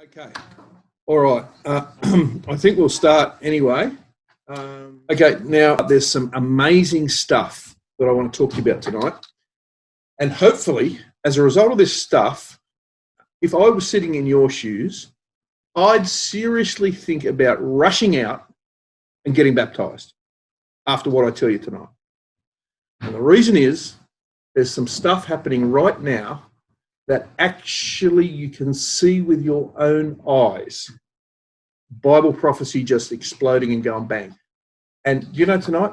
Okay. All right. I think we'll start anyway. Okay. Now, there's some amazing stuff that I want to talk to you about tonight. And hopefully, as a result of this stuff, if I was sitting in your shoes, I'd seriously think about rushing out and getting baptized after what I tell you tonight. And the reason is there's some stuff happening right now that actually you can see with your own eyes. Bible prophecy just exploding and going bang. And you know, tonight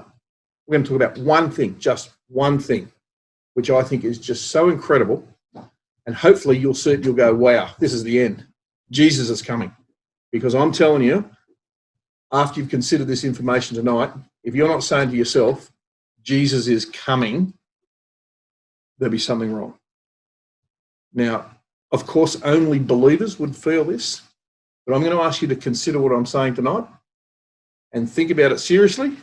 we're going to talk about one thing, just one thing, which I think is just so incredible. And hopefully you'll see it, you'll go, wow, this is the end. Jesus is coming. Because I'm telling you, after you've considered this information tonight, if you're not saying to yourself, Jesus is coming, there'll be something wrong. Now, of course, only believers would feel this, but I'm going to ask you to consider what I'm saying tonight and think about it seriously,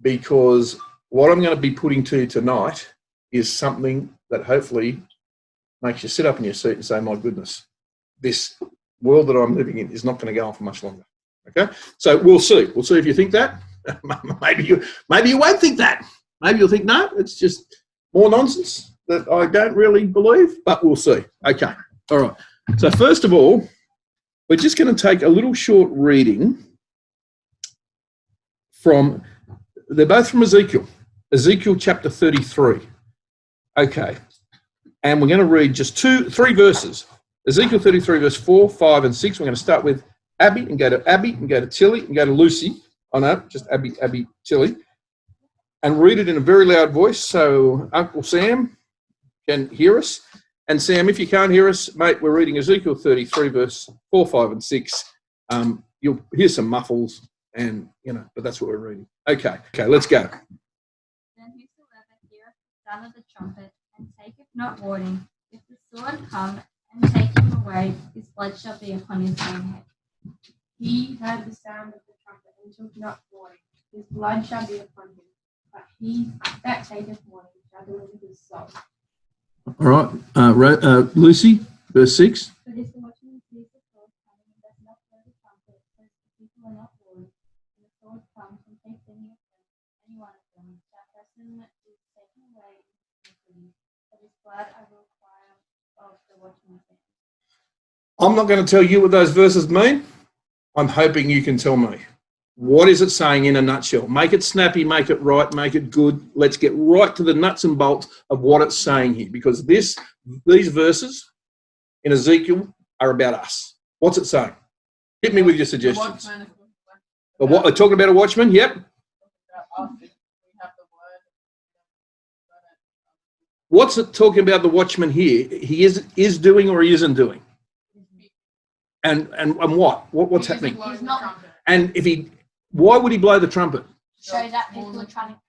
because what I'm going to be putting to you tonight is something that hopefully makes you sit up in your seat and say, my goodness, this world that I'm living in is not going to go on for much longer. Okay? So we'll see. We'll see if you think that. Maybe you won't think that. Maybe you'll think, no, it's just more nonsense that I don't really believe, but we'll see. Okay. All right. So first of all, we're just going to take a little short reading from, they're both from Ezekiel chapter 33. Okay. And we're going to read just three verses. Ezekiel 33, verse 4, 5, and 6. We're going to start with Abby and go to Tilly and go to Lucy. Oh no, just Abby, Tilly. And read it in a very loud voice so Uncle Sam can hear us. And Sam, if you can't hear us, mate, we're reading Ezekiel 33, verse 4, 5, and 6. You'll hear some muffles, and but that's what we're reading. Okay, let's go. Then whosoever heareth the sound of the trumpet and taketh not warning, if the sword come and take him away, his blood shall be upon his own head. He heard the sound of the trumpet and took not warning, his blood shall be upon him. But he that taketh warning shall deliver his soul. All right, Lucy, verse 6. But if the watchman sees the sword coming and does not blow the trumpet, says the people are not warned, and the sword comes and takes any one of them, that person is taken away into the city. But his blood I will require of the watchman's hand. I'm not going to tell you what those verses mean. I'm hoping you can tell me. What is it saying in a nutshell? Make it snappy, make it right, make it good. Let's get right to the nuts and bolts of what it's saying here, because these verses in Ezekiel are about us. What's it saying? Hit me with your suggestions. Talking about a watchman? Yep. What's it talking about the watchman here? He is doing or he isn't doing? And what? What's happening? And why would he blow the trumpet? So that people are trying to...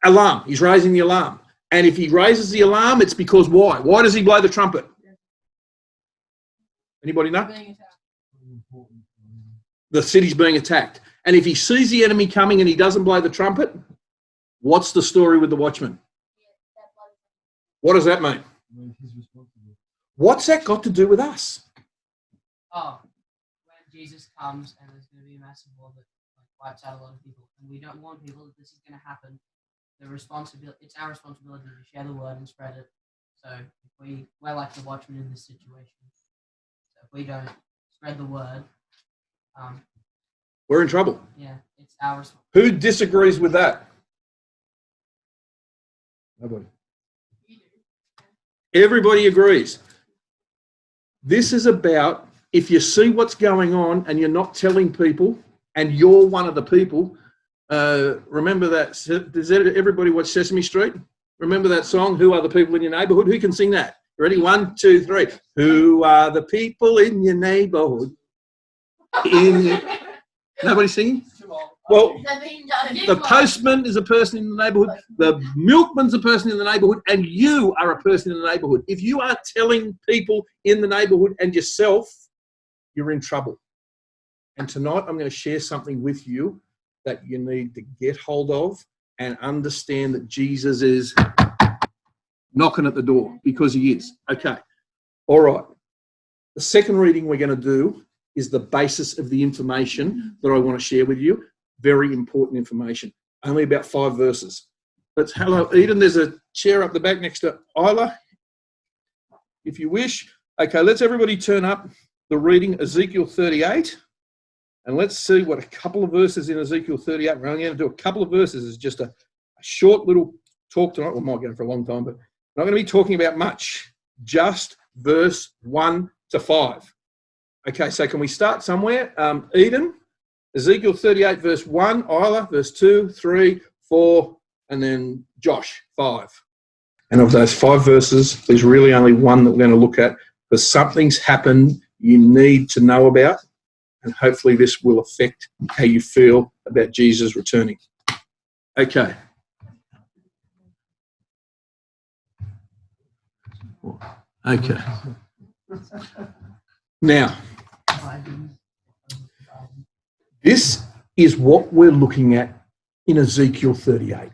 Alarm. He's raising the alarm. And if he raises the alarm, it's because why? Why does he blow the trumpet? Anybody know? The city's being attacked. And if he sees the enemy coming and he doesn't blow the trumpet, what's the story with the watchman? What does that mean? What's that got to do with us? Oh, when Jesus comes and there's going to be a massive war that wipes out a lot of people, and we don't want people that this is going to happen. It's our responsibility to share the word and spread it. So if we're like the watchmen in this situation. So if we don't spread the word, we're in trouble. Yeah, it's our responsibility. Who disagrees with that? Nobody. Everybody agrees. This is about, if you see what's going on and you're not telling people, and you're one of the people, remember that, does everybody watch Sesame Street? Remember that song, Who Are the People in Your Neighborhood? Who can sing that? Ready? 1, 2, 3. Who are the people in your neighborhood? Nobody singing? Well, the postman is a person in the neighborhood, the milkman's a person in the neighborhood, and you are a person in the neighborhood. If you are telling people in the neighborhood and yourself, you're in trouble. And tonight I'm going to share something with you that you need to get hold of and understand that Jesus is knocking at the door, because he is. Okay. All right. The second reading we're going to do is the basis of the information that I want to share with you. Very important information. Only about 5 verses. But hello, Eden. There's a chair up the back next to Isla, if you wish. Okay, let's everybody turn up the reading, Ezekiel 38. And let's see what a couple of verses in Ezekiel 38. We're only going to do a couple of verses. It's just a short little talk tonight. We might go for a long time, but we're not going to be talking about much. Just verse 1 to 5. Okay, so can we start somewhere? Eden, Ezekiel 38, verse 1, Isla, verse 2, 3, 4, and then Josh, 5. And of those 5 verses, there's really only one that we're going to look at, because something's happened you need to know about, and hopefully this will affect how you feel about Jesus returning. Okay. Okay. Now, this is what we're looking at in Ezekiel 38.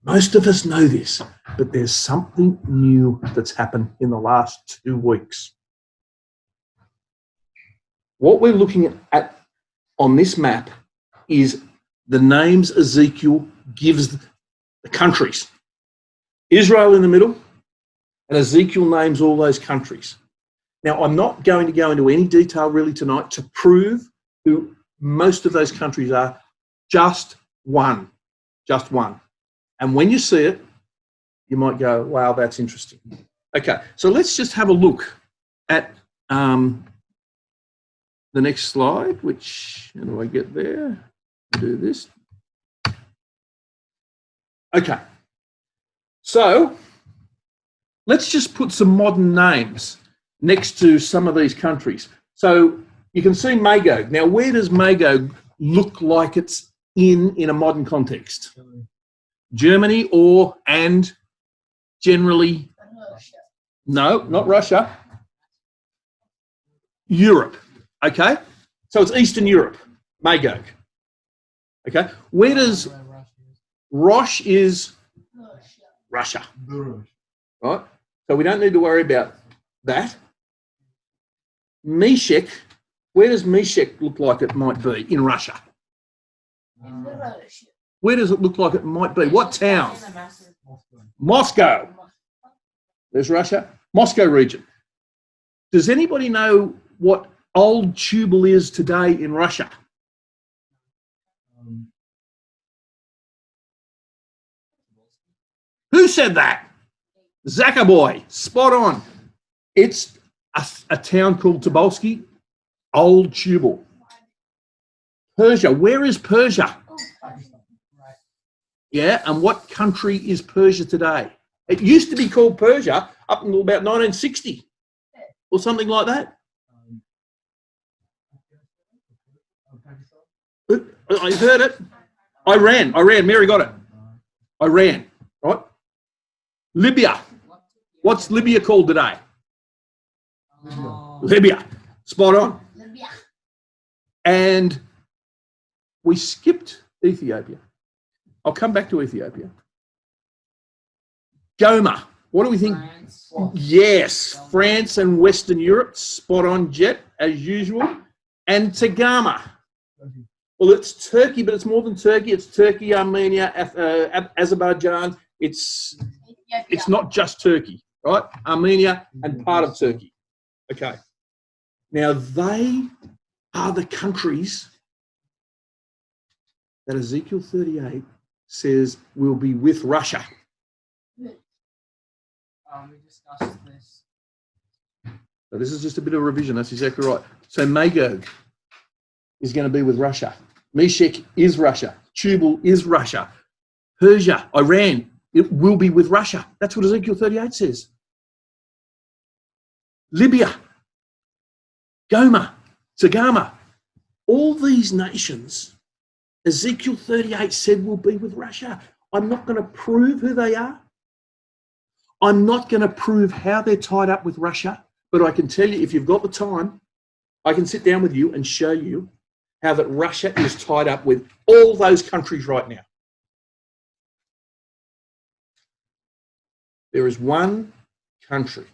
Most of us know this, but there's something new that's happened in the last 2 weeks. What we're looking at on this map is the names Ezekiel gives the countries. Israel in the middle, and Ezekiel names all those countries. Now, I'm not going to go into any detail really tonight to prove who most of those countries are. Just one. Just one. And when you see it, you might go, wow, that's interesting. Okay, so let's just have a look at the next slide, which, how do I get there? Do this. Okay, so let's just put some modern names next to some of these countries. So you can see Magog. Now, where does Magog look like it's in a modern context? Germany and generally, no, not Russia, Europe, okay? So it's Eastern Europe, Magog, okay? Where does Rosh is? Russia, right? So we don't need to worry about that. Meshech, where does Meshech look like it might be in Russia? Where does it look like it might be? What town? Moscow. There's Russia. Moscow region. Does anybody know what Old Tubal is today in Russia? Who said that? Zakaboy. Spot on. It's a town called Tobolsky, Old Tubal. Persia. Where is Persia? Yeah, and what country is Persia today? It used to be called Persia up until about 1960 or something like that. I heard it. Iran. Mary got it. Iran, right? Libya. What's Libya called today? Libya. Spot on. Libya. And we skipped Ethiopia. I'll come back to Ethiopia. Goma. What do we think? France. Yes, France and Western Europe. Spot on, Jet, as usual. And Tagama. Well, it's Turkey, but it's more than Turkey. It's Turkey, Armenia, Azerbaijan. It's not just Turkey, right? Armenia and part of Turkey. Okay. Now, they are the countries that Ezekiel 38 says will be with Russia. We discussed this. So this is just a bit of a revision. That's exactly right. So Magog is going to be with Russia. Meshech is Russia. Tubal is Russia. Persia, Iran, it will be with Russia. That's what Ezekiel 38 says. Libya, Goma, Tagama, all these nations, Ezekiel 38 said will be with Russia. I'm not going to prove who they are. I'm not going to prove how they're tied up with Russia, but I can tell you, if you've got the time, I can sit down with you and show you how that Russia is tied up with all those countries right now. There is one country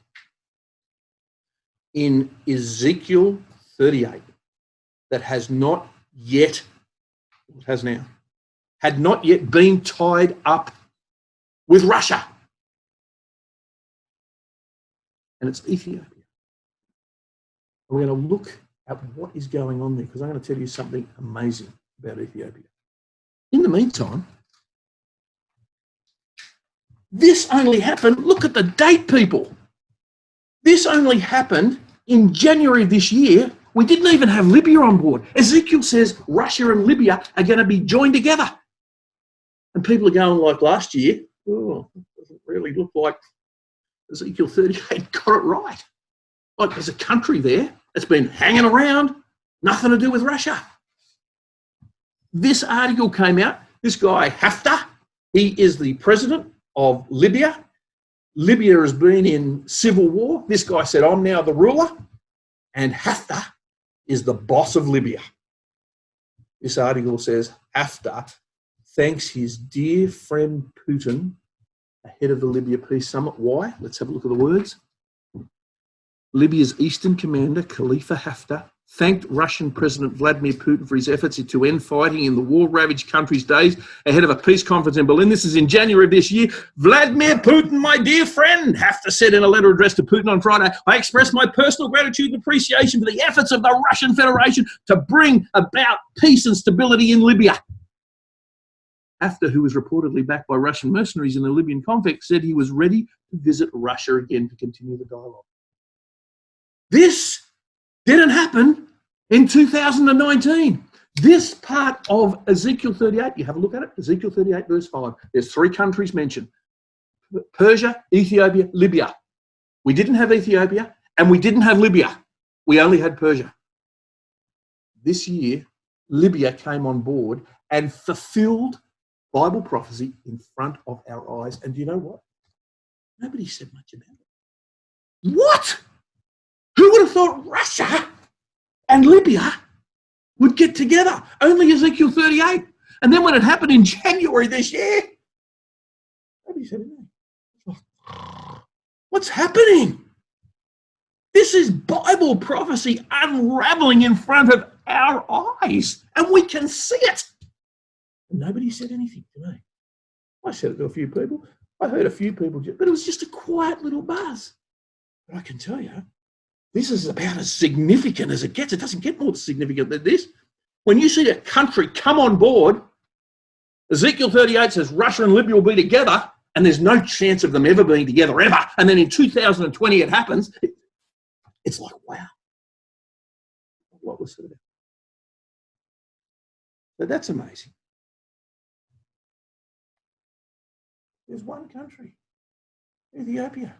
in Ezekiel 38 that has not yet, it has now, had not yet been tied up with Russia. And it's Ethiopia. We're going to look at what is going on there because I'm going to tell you something amazing about Ethiopia. In the meantime, this only happened, look at the date, people. This only happened in January of this year. We didn't even have Libya on board. Ezekiel says Russia and Libya are going to be joined together. And people are going like last year, oh, it doesn't really look like Ezekiel 38 got it right. Like there's a country there that's been hanging around, nothing to do with Russia. This article came out, this guy Haftar, he is the president of Libya. Libya has been in civil war. This guy said, I'm now the ruler, and Haftar is the boss of Libya. This article says Haftar thanks his dear friend Putin ahead of the Libya peace summit. Why? Let's have a look at the words. Libya's eastern commander, Khalifa Haftar, thanked Russian President Vladimir Putin for his efforts to end fighting in the war-ravaged country's days ahead of a peace conference in Berlin. This is in January of this year. Vladimir Putin, my dear friend, Haftar said in a letter addressed to Putin on Friday, I express my personal gratitude and appreciation for the efforts of the Russian Federation to bring about peace and stability in Libya. Haftar, who was reportedly backed by Russian mercenaries in the Libyan conflict, said he was ready to visit Russia again to continue the dialogue. This didn't happen in 2019. This part of Ezekiel 38, you have a look at it, Ezekiel 38 verse 5. There's 3 countries mentioned. Persia, Ethiopia, Libya. We didn't have Ethiopia and we didn't have Libya. We only had Persia. This year, Libya came on board and fulfilled Bible prophecy in front of our eyes. And do you know what? Nobody said much about it. What? Who would have thought Russia and Libya would get together? Only Ezekiel 38. And then when it happened in January this year, nobody said anything. What's happening? This is Bible prophecy unraveling in front of our eyes, and we can see it. And nobody said anything to me. I said it to a few people. I heard a few people, but it was just a quiet little buzz. But I can tell you, this is about as significant as it gets. It doesn't get more significant than this. When you see a country come on board, Ezekiel 38 says Russia and Libya will be together, and there's no chance of them ever being together, ever. And then in 2020 it happens. It's like, wow. What was it about? So that's amazing. There's one country, Ethiopia.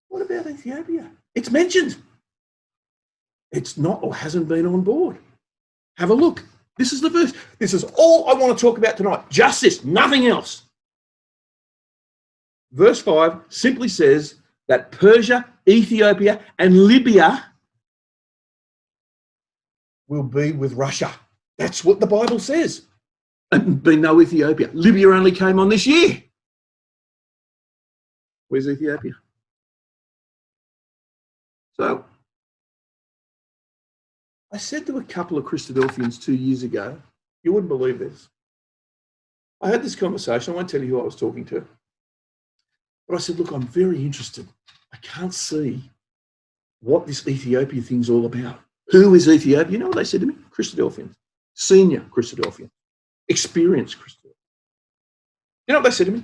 What about Ethiopia? It's mentioned. It's not or hasn't been on board. Have a look. This is the verse. This is all I want to talk about tonight. Just this, nothing else. Verse 5 simply says that Persia, Ethiopia, and Libya will be with Russia. That's what the Bible says. And be no Ethiopia. Libya only came on this year. Where's Ethiopia? So, I said to a couple of Christadelphians 2 years ago, you wouldn't believe this. I had this conversation. I won't tell you who I was talking to. But I said, look, I'm very interested. I can't see what this Ethiopia thing's all about. Who is Ethiopia? You know what they said to me? Christadelphians. Senior Christadelphians. Experienced Christadelphians. You know what they said to me?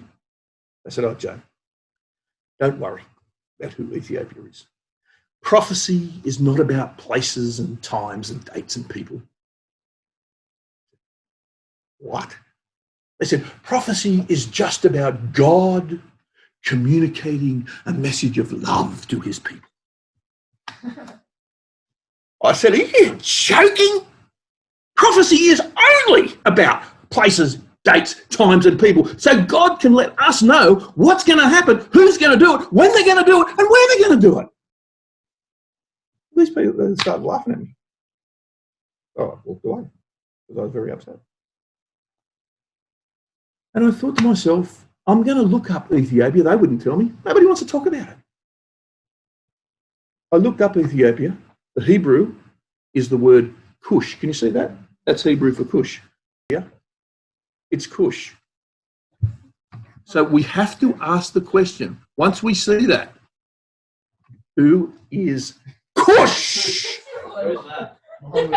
They said, oh, Joe, don't worry about who Ethiopia is. Prophecy is not about places and times and dates and people. What? They said, prophecy is just about God communicating a message of love to his people. I said, are you joking? Prophecy is only about places, dates, times, and people. So God can let us know what's going to happen, who's going to do it, when they're going to do it, and where they're going to do it. These people started laughing at me. Oh, I walked away because I was very upset. And I thought to myself, I'm going to look up Ethiopia. They wouldn't tell me. Nobody wants to talk about it. I looked up Ethiopia. The Hebrew is the word Cush. Can you see that? That's Hebrew for Cush. Yeah, it's Cush. So we have to ask the question, once we see that, who is Cush? Who's that? Who's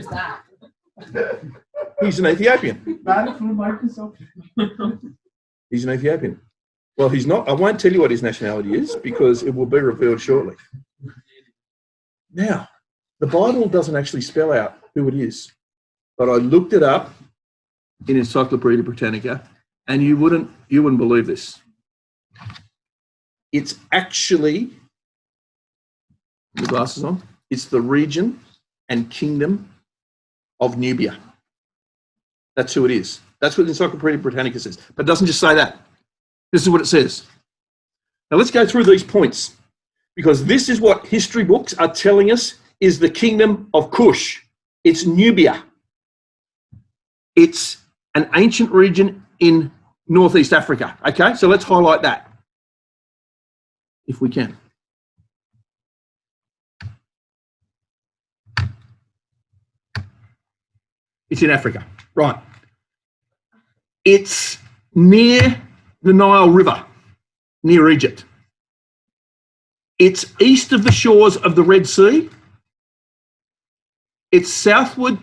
that? He's an Ethiopian. Man from Microsoft. He's an Ethiopian. Well, he's not. I won't tell you what his nationality is because it will be revealed shortly. Now, the Bible doesn't actually spell out who it is, but I looked it up in Encyclopedia Britannica, and you wouldn't believe this. It's actually, the glasses on, it's the region and kingdom of Nubia. That's who it is. That's what Encyclopedia Britannica says. But it doesn't just say that. This is what it says. Now let's go through these points, because this is what history books are telling us is the kingdom of Cush. It's Nubia. It's an ancient region in Northeast Africa. Okay, so let's highlight that, if we can. It's in Africa, right. It's near the Nile River, near Egypt. It's east of the shores of the Red Sea. It's southward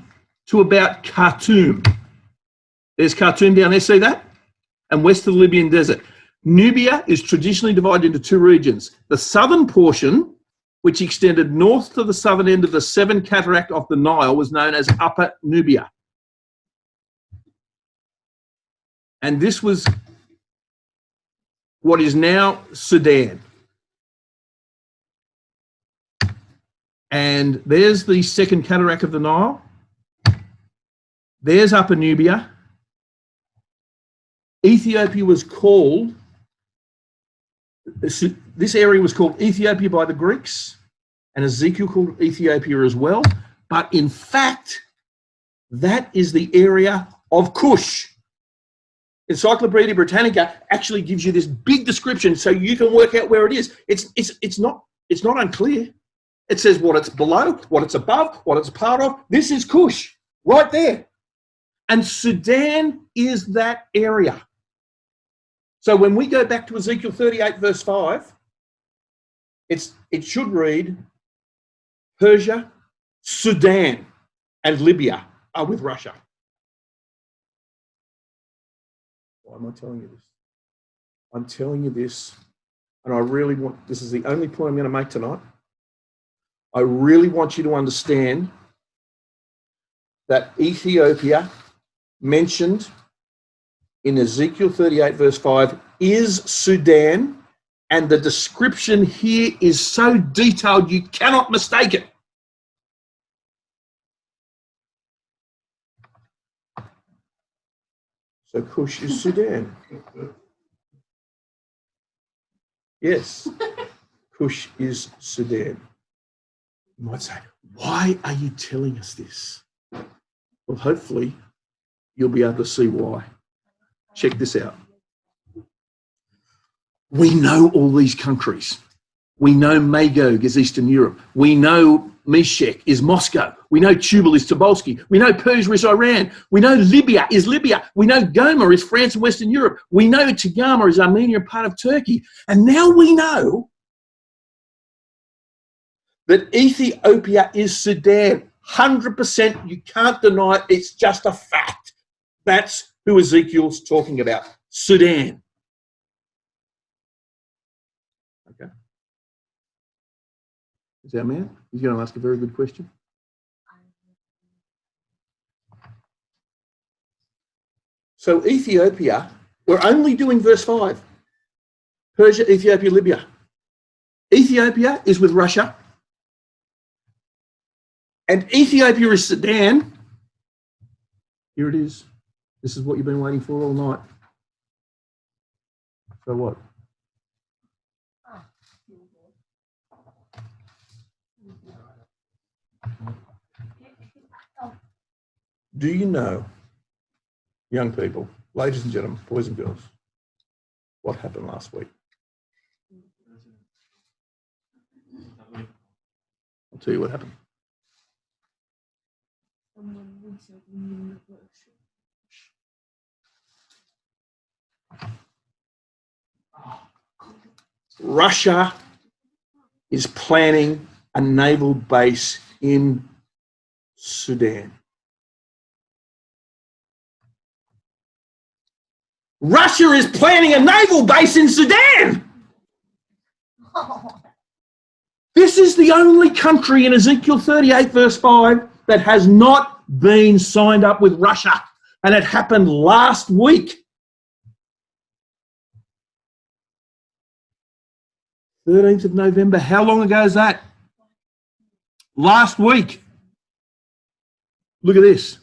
to about Khartoum. There's Khartoum down there, see that? And west of the Libyan desert. Nubia is traditionally divided into two regions. The southern portion, which extended north to the southern end of the Seven Cataract of the Nile, was known as Upper Nubia. And this was what is now Sudan. And there's the Second Cataract of the Nile. There's Upper Nubia. Ethiopia was called, this area was called Ethiopia by the Greeks, and Ezekiel called Ethiopia as well. But in fact, that is the area of Cush. Encyclopedia Britannica actually gives you this big description so you can work out where it is. It's not unclear. It says what it's below, what it's above, what it's a part of. This is Cush, right there. And Sudan is that area. So when we go back to Ezekiel 38 verse 5, it should read, Persia, Sudan, and Libya are with Russia. Why am I telling you this? I'm telling you this, and I really want, this is the only point I'm going to make tonight. I really want you to understand that Ethiopia, mentioned in Ezekiel 38 verse 5, is Sudan, and the description here is so detailed you cannot mistake it. So Cush is Sudan. Yes, Cush is Sudan. You might say, why are you telling us this? Well, hopefully you'll be able to see why. Check this out. We know all these countries. We know Magog is Eastern Europe. We know Meshech is Moscow. We know Tubal is Tobolsky. We know Persia is Iran. We know Libya is Libya. We know Gomer is France and Western Europe. We know Tagama is Armenia and part of Turkey. And now we know that Ethiopia is Sudan. 100%, you can't deny it. It's just a fact. That's who Ezekiel's talking about, Sudan. Okay. Is our man? He's going to ask a very good question. So Ethiopia, we're only doing verse 5. Persia, Ethiopia, Libya. Ethiopia is with Russia. And Ethiopia is Sudan. Here it is. This is what you've been waiting for all night. So what? Do you know, young people, ladies and gentlemen, boys and girls, what happened last week? I'll tell you what happened. Russia is planning a naval base in Sudan. Russia is planning a naval base in Sudan. This is the only country in Ezekiel 38 verse 5 that has not been signed up with Russia, and it happened last week. 13th of November. How long ago is that? Last week. Look at this.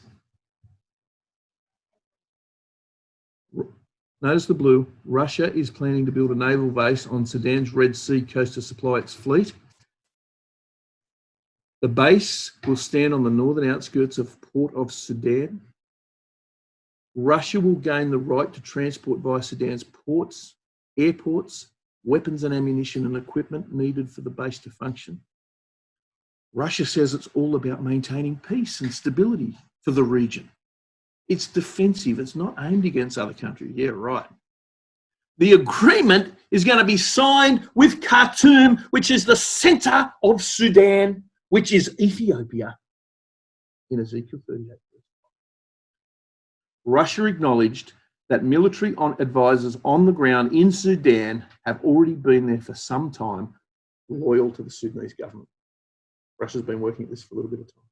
Notice the blue. Russia is planning to build a naval base on Sudan's Red Sea coast to supply its fleet. The base will stand on the northern outskirts of Port of Sudan. Russia will gain the right to transport via Sudan's ports, airports, weapons and ammunition and equipment needed for the base to function. Russia says it's all about maintaining peace and stability for the region. It's defensive. It's not aimed against other countries. Yeah, right. The agreement is going to be signed with Khartoum, which is the centre of Sudan, which is Ethiopia, in Ezekiel 38. Russia acknowledged that military advisors on the ground in Sudan have already been there for some time, loyal to the Sudanese government. Russia's been working at this for a little bit of time.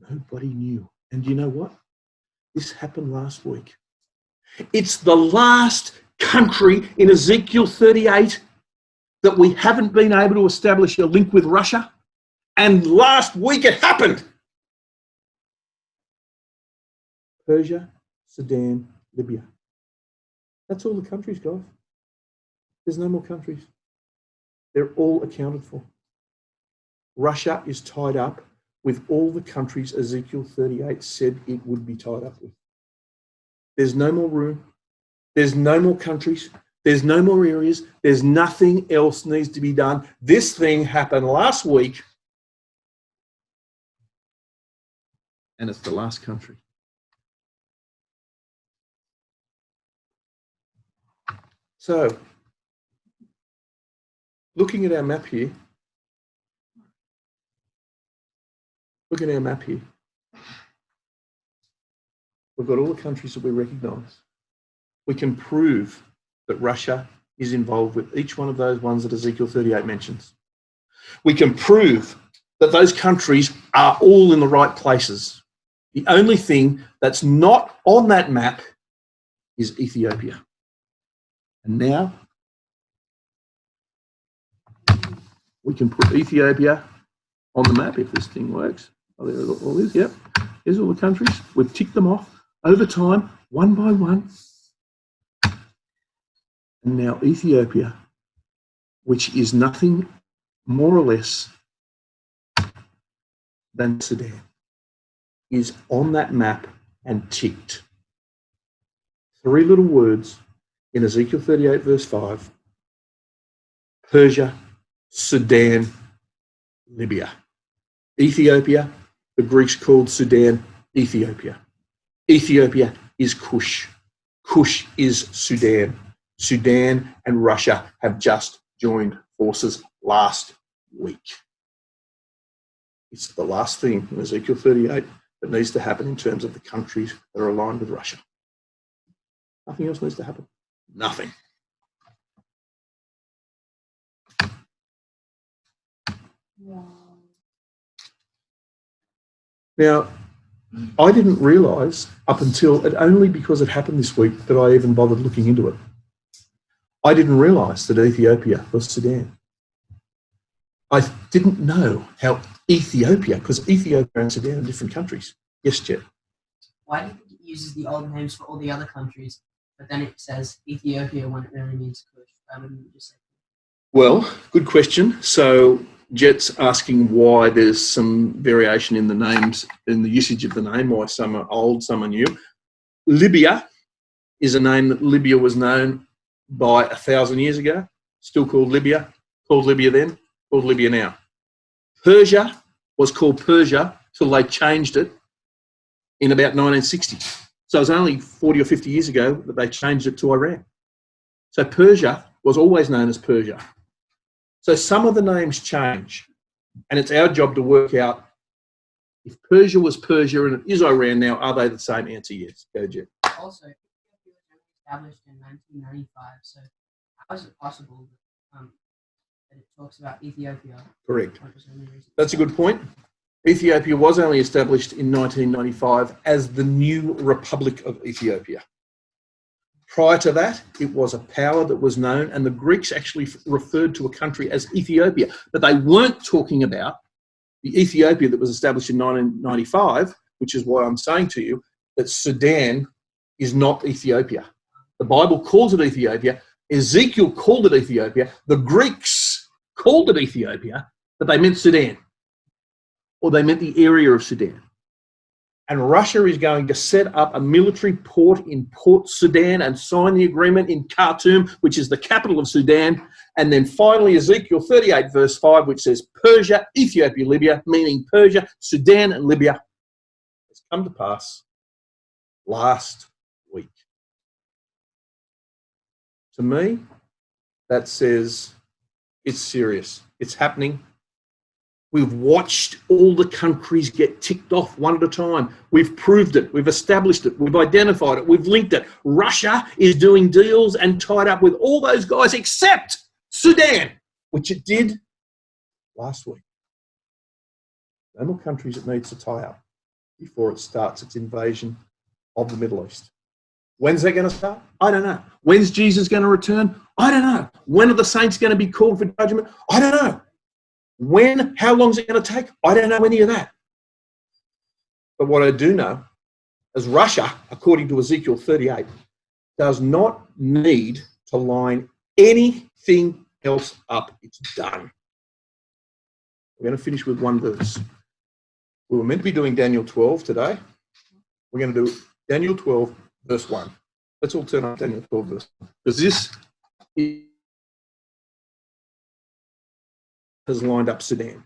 Nobody knew. And you know what? This happened last week. It's the last country in Ezekiel 38 that we haven't been able to establish a link with Russia. And last week it happened. Persia, Sudan, Libya. That's all the countries, guys. There's no more countries. They're all accounted for. Russia is tied up with all the countries Ezekiel 38 said it would be tied up with. There's no more room. There's no more countries. There's no more areas. There's nothing else needs to be done. This thing happened last week, and it's the last country. So, looking at our map here, look at our map here. We've got all the countries that we recognise. We can prove that Russia is involved with each one of those ones that Ezekiel 38 mentions. We can prove that those countries are all in the right places. The only thing that's not on that map is Ethiopia. And now we can put Ethiopia on the map if this thing works. Oh, there it all is, yep. Here's all the countries. We've ticked them off over time, one by one. And now Ethiopia, which is nothing more or less than Sudan, is on that map and ticked. 3 little words in Ezekiel 38 verse 5, Persia, Sudan, Libya. Ethiopia, the Greeks called Sudan, Ethiopia. Ethiopia is Cush. Cush is Sudan. Sudan and Russia have just joined forces last week. It's the last thing in Ezekiel 38 that needs to happen in terms of the countries that are aligned with Russia. Nothing else needs to happen. Nothing. Wow. Now, I didn't realise up until only because it happened this week that I even bothered looking into it. I didn't realise that Ethiopia was Sudan. I didn't know how Ethiopia, because Ethiopia and Sudan are different countries. Yes, Jet? Why do you think it uses the old names for all the other countries, but then it says Ethiopia when it really means Kush? Why wouldn't you just say? Well, good question. So Jet's asking why there's some variation in the names, in the usage of the name, why some are old, some are new. Libya is a name that Libya was known by 1,000 years ago, still called Libya then, called Libya now. Persia was called Persia till they changed it in about 1960. So it was only 40 or 50 years ago that they changed it to Iran. So Persia was always known as Persia. So some of the names change, and it's our job to work out if Persia was Persia and it is Iran now, are they the same? Answer yes. Go, Jeff. Also, Ethiopia was only established in 1995, so how is it possible that it talks about Ethiopia? Correct. That's a good point. Ethiopia was only established in 1995 as the new Republic of Ethiopia. Prior to that, it was a power that was known, and the Greeks actually referred to a country as Ethiopia, but they weren't talking about the Ethiopia that was established in 1995, which is why I'm saying to you that Sudan is not Ethiopia. The Bible calls it Ethiopia. Ezekiel called it Ethiopia. The Greeks called it Ethiopia, but they meant Sudan, or they meant the area of Sudan. And Russia is going to set up a military port in Port Sudan and sign the agreement in Khartoum, which is the capital of Sudan. And then finally, Ezekiel 38, verse 5, which says Persia, Ethiopia, Libya, meaning Persia, Sudan, and Libya, has come to pass last week. To me, that says it's serious. It's happening. We've watched all the countries get ticked off one at a time. We've proved it. We've established it. We've identified it. We've linked it. Russia is doing deals and tied up with all those guys except Sudan, which it did last week. No more countries it needs to tie up before it starts its invasion of the Middle East. When's that going to start? I don't know. When's Jesus going to return? I don't know. When are the saints going to be called for judgment? I don't know. When? How long is it going to take? I don't know any of that. But what I do know is Russia, according to Ezekiel 38, does not need to line anything else up. It's done. We're going to finish with one verse. We were meant to be doing Daniel 12 today. We're going to do Daniel 12, verse 1. Let's all turn up Daniel 12, verse 1. Because this has lined up Sudan.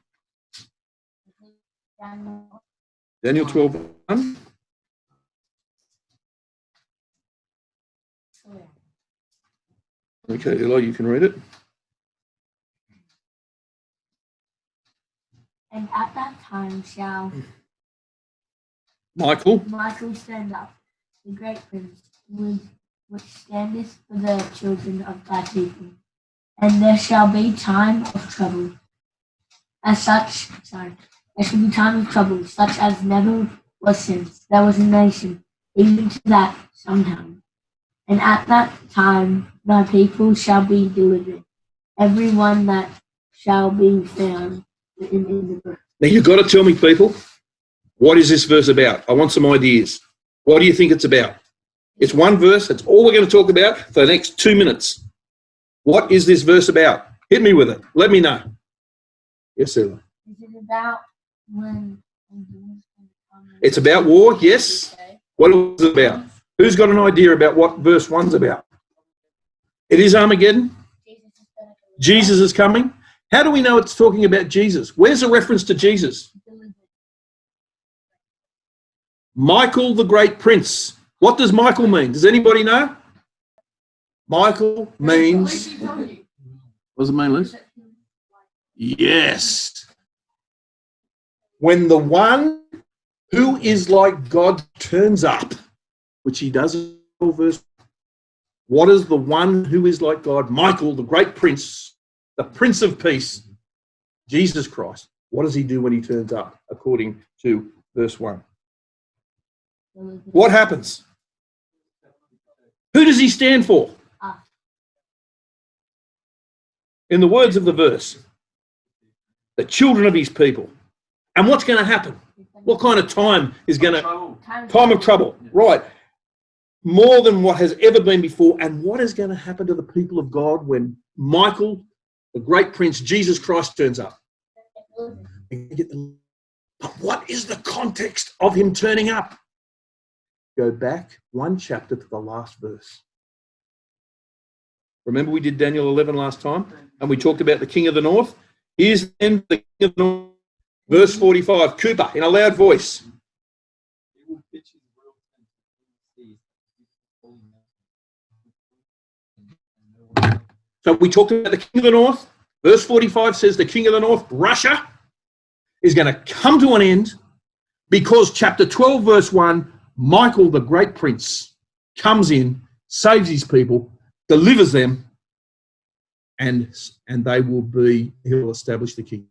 Daniel 12, 1. Okay, Eli, you can read it. And at that time shall Michael stand up, the great prince, which standeth for the children of thy people. And there shall be time of trouble, there shall be time of trouble, such as never was since there was a nation, even to that sometime. And at that time thy people shall be delivered, every one that shall be found written in the book. Now you've got to tell me, people, what is this verse about? I want some ideas. What do you think it's about? It's one verse. That's all we're going to talk about for the next 2 minutes. What is this verse about? Hit me with it. Let me know. Yes, sir. Is it about when? It's about war, yes. What is it about? Who's got an idea about what verse 1's about? It is Armageddon. Jesus is coming. How do we know it's talking about Jesus? Where's the reference to Jesus? Michael, the great prince. What does Michael mean? Does anybody know? Michael means... What does it mean, Liz? Yes. When the one who is like God turns up, which he does in verse. What is the one who is like God? Michael, the great prince, the Prince of Peace, Jesus Christ. What does he do when he turns up, according to verse 1? What happens? Who does he stand for? In the words of the verse, the children of his people. And what's going to happen? What kind of time is going to... Time of trouble, right. More than what has ever been before. And what is going to happen to the people of God when Michael, the great prince, Jesus Christ, turns up? But what is the context of him turning up? Go back one chapter to the last verse. Remember we did Daniel 11 last time, and we talked about the king of the north? Here's the end of the king of the north. Verse 45, Cooper, in a loud voice. So we talked about the king of the north. Verse 45 says the king of the north, Russia, is going to come to an end because chapter 12, verse 1, Michael, the great prince, comes in, saves his people, delivers them, and he'll establish the kingdom.